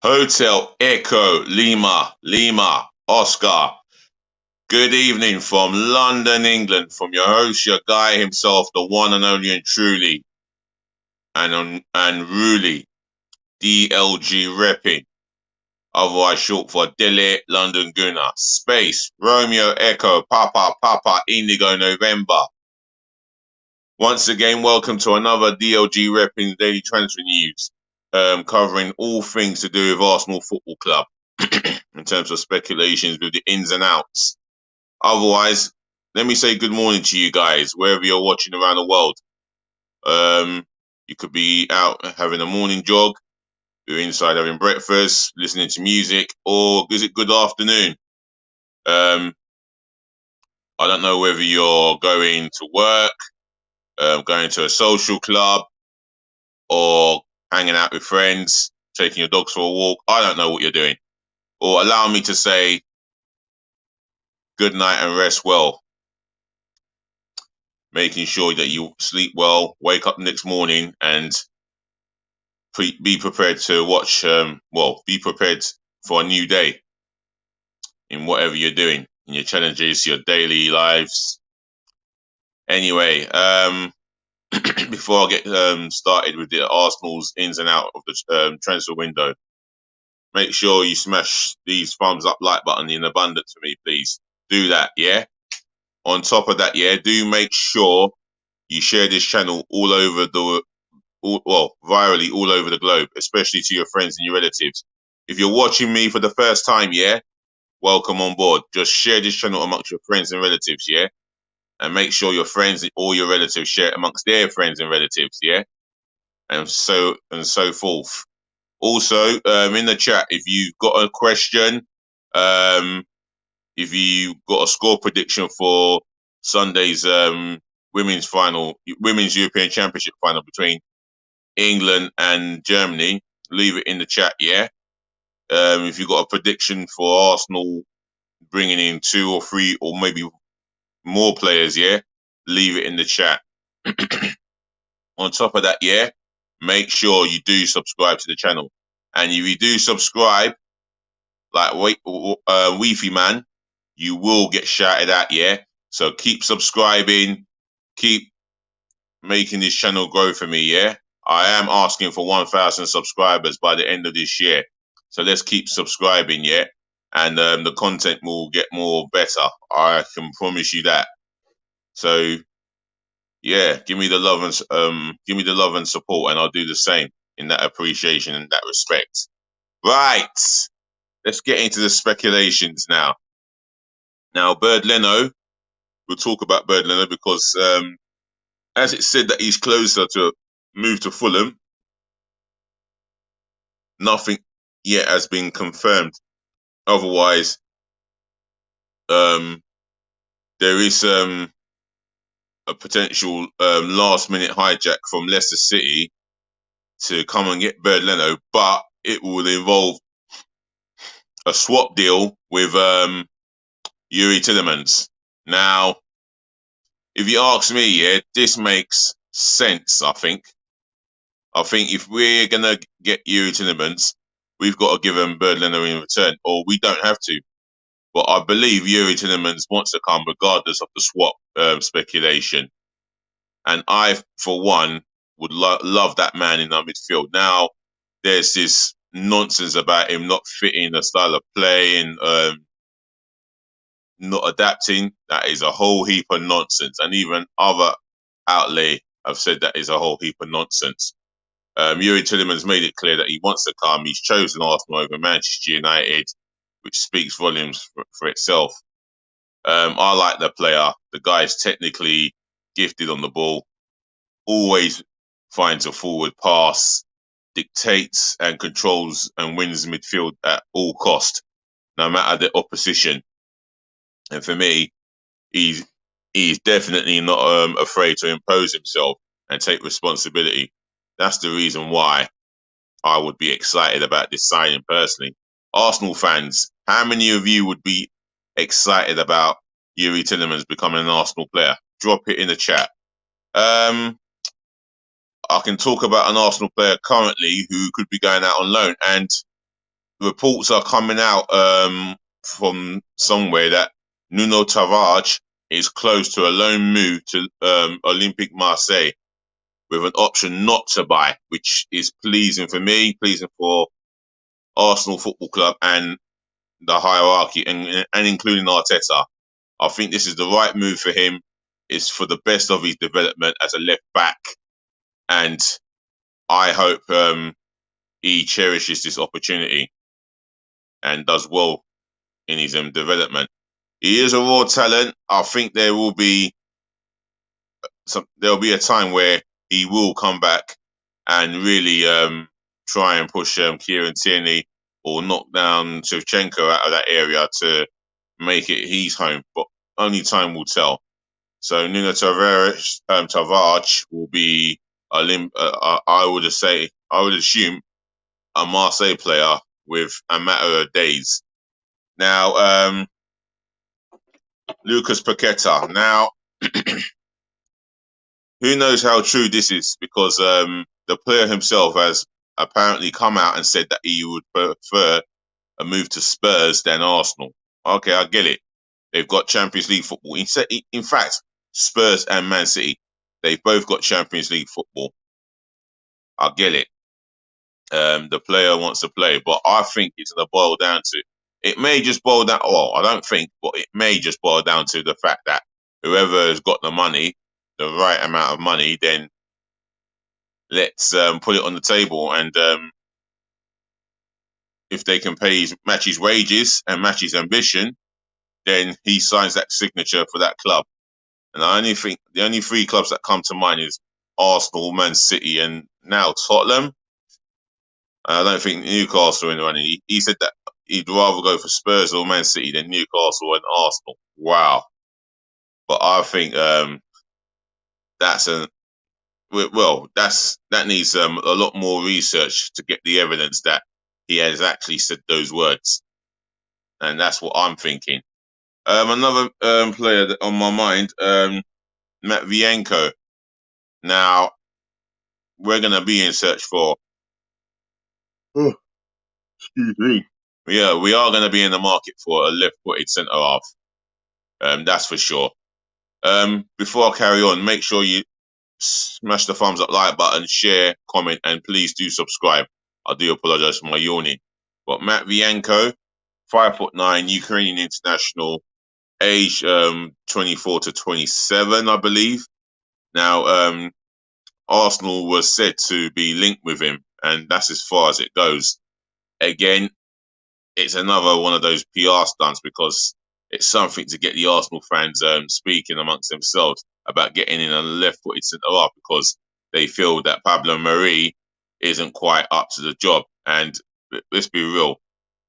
Hotel Echo Lima, Lima, Oscar. Good evening from London, England, from your host, your guy himself, the one and only and truly, and Ruli, DLG Reppin', otherwise short for Delhi London Guna. Space, Romeo Echo, Papa, Papa, Indigo November. Once again, welcome to another DLG Reppin' Daily Transfer News, covering all things to do with Arsenal Football Club in terms of speculations with the ins and outs. Otherwise, let me say good morning to you guys, wherever you're watching around the world. You could be out having a morning jog, you're inside having breakfast, listening to music, or is it good afternoon? I don't know whether you're going to work, going to a social club, or hanging out with friends, taking your dogs for a walk. I don't know what you're doing. Or allow me to say good night and rest well. Making sure that you sleep well, wake up the next morning, and be prepared to watch, be prepared for a new day in whatever you're doing, in your challenges, your daily lives. Anyway, before I get started with the Arsenal's ins and out of the transfer window, make sure you smash these thumbs up like button in abundance for me, please. Do that, yeah? On top of that, yeah, do make sure you share this channel all over virally all over the globe, especially to your friends and your relatives. If you're watching me for the first time, yeah, welcome on board. Just share this channel amongst your friends and relatives, yeah? And make sure your friends and all your relatives share it amongst their friends and relatives, yeah? And so forth. Also, in the chat, if you've got a question, if you got a score prediction for Sunday's women's European Championship final between England and Germany, leave it in the chat, yeah? If you've got a prediction for Arsenal bringing in 2 or 3 or maybe more players, yeah? Leave it in the chat. On top of that, yeah? Make sure you do subscribe to the channel. And if you do subscribe, like Weefy Man, you will get shouted at, yeah? So keep subscribing, keep making this channel grow for me, yeah? I am asking for 1,000 subscribers by the end of this year. So let's keep subscribing, yeah? And the content will get more better. I can promise you that. So yeah, give me the love and support, and I'll do the same in that appreciation and that respect. Right. Let's get into the speculations now. Now, Bird Leno, we'll talk about Bird Leno because as it's said that he's closer to move to Fulham, nothing yet has been confirmed. Otherwise, there is a potential last-minute hijack from Leicester City to come and get Bird Leno, but it will involve a swap deal with Yuri Tillemans. Now, if you ask me, yeah, this makes sense, I think. I think if we're going to get Yuri Tillemans, we've got to give him Bird Leno in return, or we don't have to. But I believe Yuri Tillemans wants to come regardless of the swap speculation. And I, for one, would love that man in our midfield. Now, there's this nonsense about him not fitting the style of play and not adapting. That is a whole heap of nonsense. And even other outlets have said that is a whole heap of nonsense. Yuri Tillemans made it clear that he wants to come. He's chosen Arsenal over Manchester United, which speaks volumes for itself. I like the player. The guy is technically gifted on the ball, always finds a forward pass, dictates and controls and wins midfield at all cost, no matter the opposition. And for me, he's definitely not afraid to impose himself and take responsibility. That's the reason why I would be excited about this signing personally. Arsenal fans, how many of you would be excited about Yuri Tillemans becoming an Arsenal player? Drop it in the chat. I can talk about an Arsenal player currently who could be going out on loan, and reports are coming out from somewhere that Nuno Tavares is close to a loan move to Olympique Marseille with an option not to buy, which is pleasing for me, pleasing for Arsenal Football Club and the hierarchy, and including Arteta. I think this is the right move for him. It's for the best of his development as a left back, and I hope he cherishes this opportunity and does well in his development. He is a raw talent. I think there'll be a time where he will come back and really try and push Kieran Tierney or knock down Shevchenko out of that area to make it his home. But only time will tell. So Nuno Tavares will be I would assume a Marseille player with a matter of days. Now, Lucas Paqueta. Now, who knows how true this is, because the player himself has apparently come out and said that he would prefer a move to Spurs than Arsenal. Okay, I get it. They've got Champions League football. In fact, Spurs and Man City, they've both got Champions League football. I get it. The player wants to play, but I think it's going to boil down to, it may just boil down, well, I don't think, but it may just boil down to the fact that whoever has got the money, the right amount of money, then let's put it on the table, and if they can match his wages and match his ambition, then he signs that signature for that club. And I only think the only three clubs that come to mind is Arsenal, Man City, and now Tottenham. I don't think Newcastle are in the running. He said that he'd rather go for Spurs or Man City than Newcastle and Arsenal. Wow. But I think that needs a lot more research to get the evidence that he has actually said those words. And that's what I'm thinking. Another player that on my mind, Matvienko. Now, we're going to be in search for... Oh, excuse me. Yeah, we are going to be in the market for a left-footed centre-half. That's for sure. Before I carry on, make sure you smash the thumbs up, like button, share, comment, and please do subscribe. I do apologise for my yawning. But Matvienko, 5'9", Ukrainian international, age 24 to 27, I believe. Now, Arsenal was said to be linked with him, and that's as far as it goes. Again, it's another one of those PR stunts, because it's something to get the Arsenal fans speaking amongst themselves about getting in a left-footed centre-half, because they feel that Pablo Mari isn't quite up to the job. And let's be real,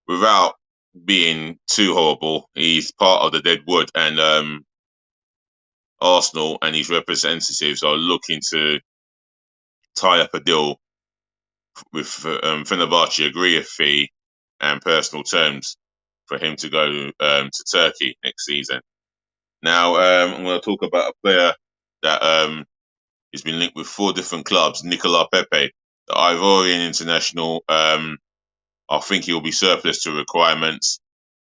without being too horrible, he's part of the dead wood, and Arsenal and his representatives are looking to tie up a deal with Fenerbahce, agree a fee and personal terms for him to go to Turkey next season. Now, I'm going to talk about a player that has been linked with 4 different clubs, Nicolas Pepe, the Ivorian international. I think he will be surplus to requirements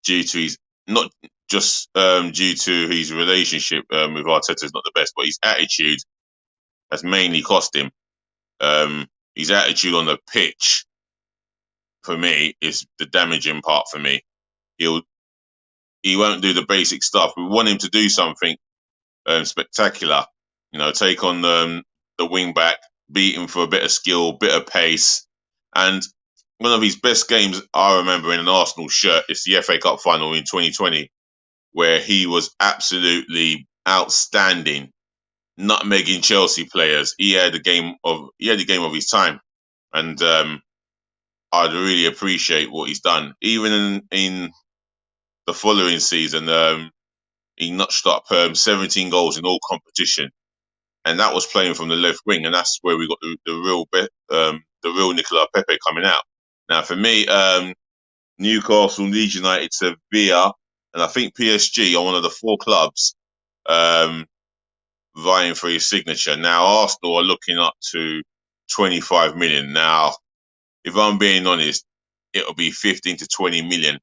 due to his, not just due to his relationship with Arteta is not the best, but his attitude has mainly cost him. His attitude on the pitch, for me, is the damaging part for me. He won't do the basic stuff. We want him to do something spectacular. You know, take on the wing back, beat him for a bit of skill, bit of pace. And one of his best games I remember in an Arsenal shirt is the FA Cup final in 2020, where he was absolutely outstanding, nutmegging Chelsea players. He had the game of his time, and I'd really appreciate what he's done. Even in the following season, he notched up 17 goals in all competition, and that was playing from the left wing, and that's where we got the real Nicolas Pepe coming out. Now, for me, Newcastle, Leeds United, Sevilla, and I think PSG are one of the 4 clubs vying for his signature. Now, Arsenal are looking up to 25 million. Now, if I'm being honest, it'll be 15 to 20 million.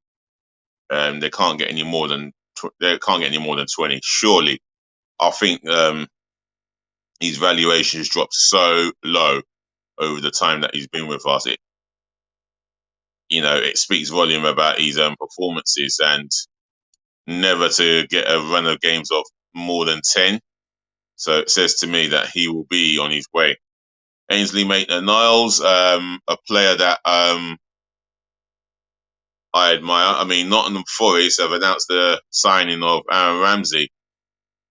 They can't get any more than 20. Surely, I think his valuation has dropped so low over the time that he's been with us. It speaks volume about his performances, and never to get a run of games of more than 10. So it says to me that he will be on his way. Ainsley Maitland-Niles, a player that I admire. I mean, Nottingham Forest have announced the signing of Aaron Ramsey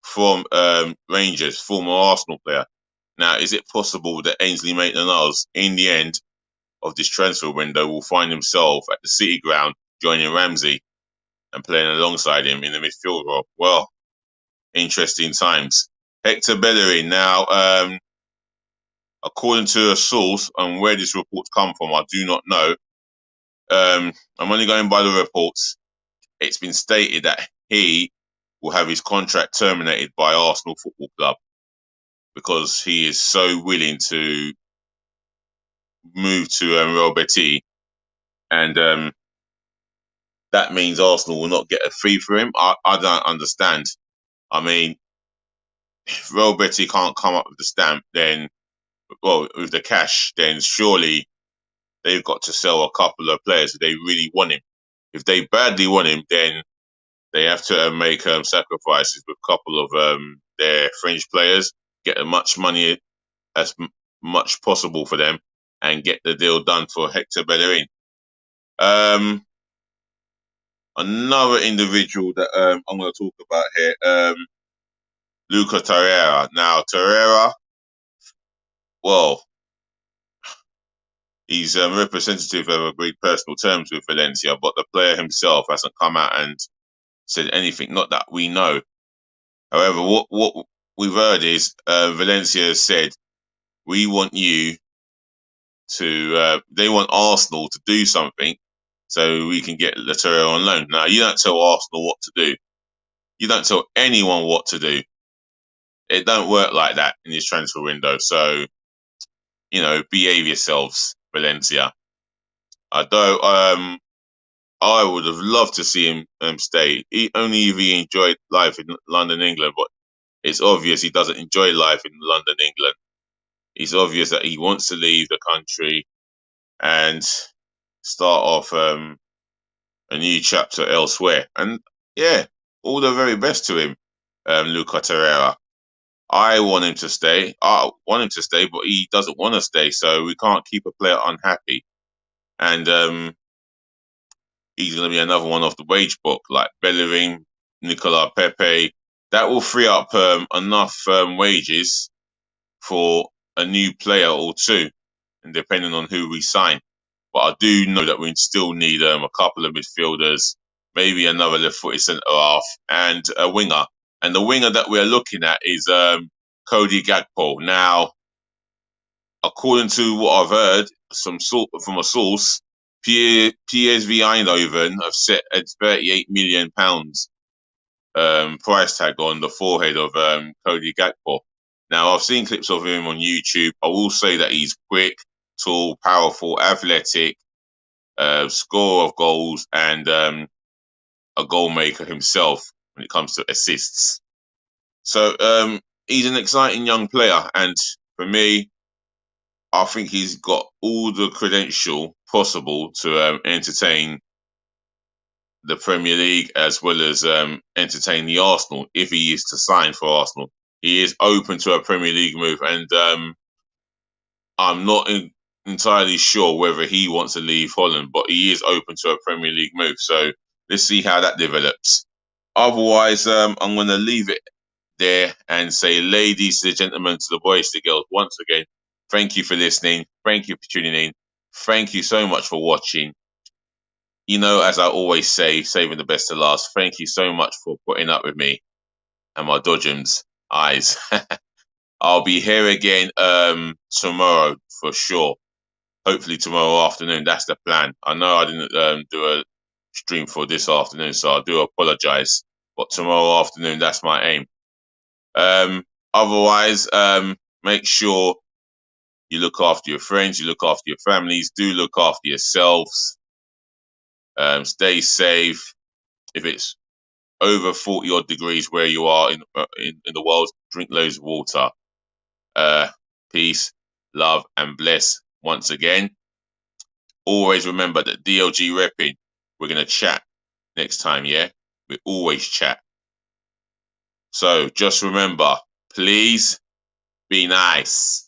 from Rangers, former Arsenal player. Now, is it possible that Ainsley Maitland-Niles, in the end of this transfer window, will find himself at the City Ground joining Ramsey and playing alongside him in the midfield role? Well, interesting times. Hector Bellerin. Now, according to a source, and where this report's come from, I do not know. I'm only going by the reports. It's been stated that he will have his contract terminated by Arsenal Football Club because he is so willing to move to Real Betis, and that means Arsenal will not get a fee for him. I don't understand. I mean, if Real Betis can't come up with the stamp, then, well, with the cash, then surely they've got to sell a couple of players if they really want him. If they badly want him, then they have to make sacrifices with a couple of their French players, get as much money as much possible for them, and get the deal done for Hector Bellerin. Another individual that I'm going to talk about here, Luca Torreira. Now, Torreira, well, he's representative of agreed personal terms with Valencia, but the player himself hasn't come out and said anything, not that we know. However, what we've heard is Valencia has said, we want you to, they want Arsenal to do something so we can get Torreira on loan. Now, you don't tell Arsenal what to do. You don't tell anyone what to do. It don't work like that in this transfer window. So, behave yourselves, Valencia. Although I would have loved to see him stay, only if he enjoyed life in London, England. But it's obvious he doesn't enjoy life in London, England. It's obvious that he wants to leave the country and start off a new chapter elsewhere. And yeah, all the very best to him, Luca Torreira. I want him to stay. But he doesn't want to stay, so we can't keep a player unhappy. And he's going to be another one off the wage book, like Bellerin, Nicolas Pepe. That will free up enough wages for a new player or two, and depending on who we sign. But I do know that we still need a couple of midfielders, maybe another left-footed centre-half, and a winger. And the winger that we're looking at is Cody Gakpo. Now, according to what I've heard from a source, PSV Eindhoven have set a £38 million price tag on the forehead of Cody Gakpo. Now, I've seen clips of him on YouTube. I will say that he's quick, tall, powerful, athletic, scorer of goals, and a goal maker himself when it comes to assists. So he's an exciting young player, and for me, I think he's got all the credential possible to entertain the Premier League as well as entertain the Arsenal if he is to sign for Arsenal. He is open to a Premier League move, and I'm not entirely sure whether he wants to leave Holland, but he is open to a Premier League move. So let's see how that develops. Otherwise, I'm going to leave it there and say, ladies to the gentlemen, to the boys, to the girls, once again, thank you for listening. Thank you for tuning in. Thank you so much for watching. As I always say, saving the best to last, thank you so much for putting up with me and my Dodgems eyes. I'll be here again tomorrow for sure. Hopefully tomorrow afternoon. That's the plan. I know I didn't do a stream for this afternoon, so I do apologize. But tomorrow afternoon, that's my aim. Otherwise, make sure you look after your friends, you look after your families, do look after yourselves. Stay safe. If it's over 40 odd degrees where you are in the world, drink loads of water. Peace, love, and bless once again. Always remember that DLG Reppin', we're going to chat next time, yeah? We always chat. So just remember, please be nice.